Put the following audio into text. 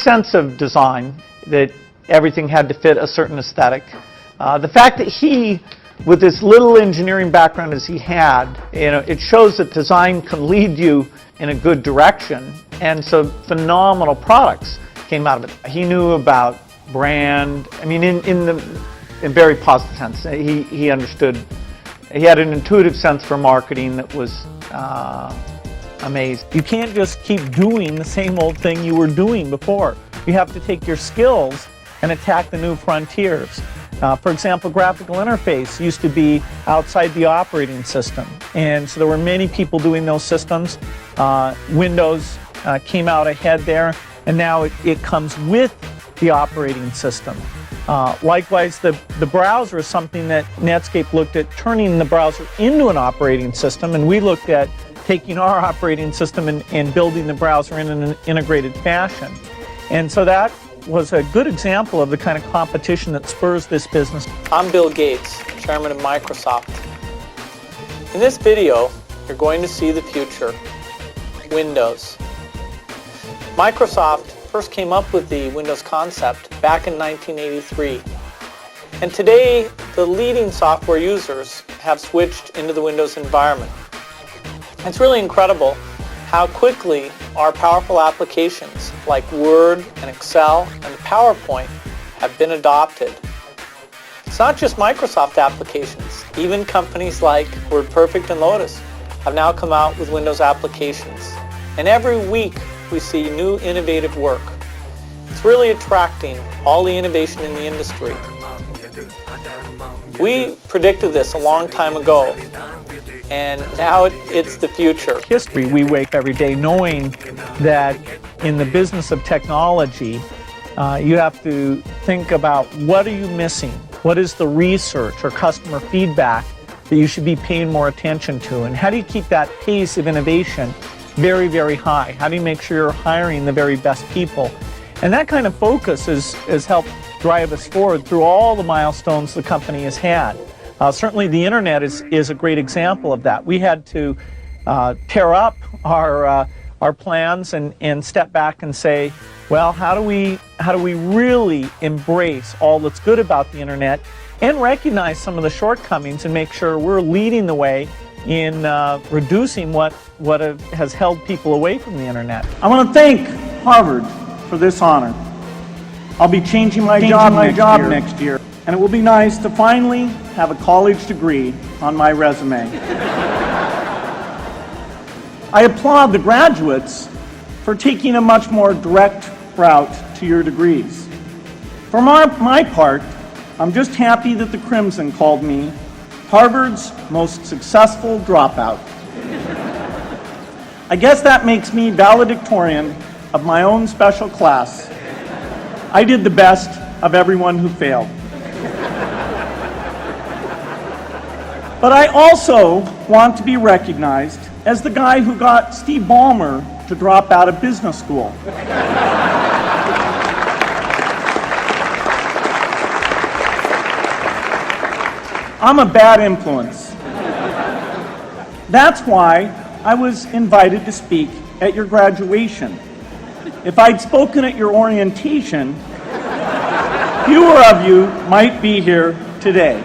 sense of design, that everything had to fit a certain aesthetic. The fact that he, with this little engineering background as he had, it shows that design can lead you in a good direction, and so phenomenal products came out of it. He knew about brand, I mean, in very positive sense. He understood, he had an intuitive sense for marketing that was amazing. You can't just keep doing the same old thing you were doing before. You have to take your skills and attack the new frontiers. For example, graphical interface used to be outside the operating system, and so there were many people doing those systems. Windows came out ahead there, and now it comes with the operating system. Likewise, the browser is something that Netscape looked at turning the browser into an operating system, and we looked at taking our operating system and building the browser in an integrated fashion. And so that was a good example of the kind of competition that spurs this business. I'm Bill Gates, Chairman of Microsoft. In this video, you're going to see the future, Windows. Microsoft first came up with the Windows concept back in 1983. And today, the leading software users have switched into the Windows environment. It's really incredible how quickly our powerful applications like Word and Excel and PowerPoint have been adopted. It's not just Microsoft applications. Even companies like WordPerfect and Lotus have now come out with Windows applications. And every week we see new innovative work. It's really attracting all the innovation in the industry. We predicted this a long time ago, and now it's the future. History, we wake every day knowing that in the business of technology, you have to think about what are you missing? What is the research or customer feedback that you should be paying more attention to? And how do you keep that pace of innovation very, very high? How do you make sure you're hiring the very best people? And that kind of focus has helped drive us forward through all the milestones the company has had. Certainly the internet is a great example of that. We had to tear up our plans and step back and say, well, how do we really embrace all that's good about the internet and recognize some of the shortcomings and make sure we're leading the way in reducing what has held people away from the internet. I want to thank Harvard for this honor. I'll be changing my job next year, and it will be nice to finally have a college degree on my resume. I applaud the graduates for taking a much more direct route to your degrees. For my part, I'm just happy that the Crimson called me Harvard's most successful dropout. I guess that makes me valedictorian of my own special class. I did the best of everyone who failed. But I also want to be recognized as the guy who got Steve Ballmer to drop out of business school. I'm a bad influence. That's why I was invited to speak at your graduation. If I'd spoken at your orientation, fewer of you might be here today.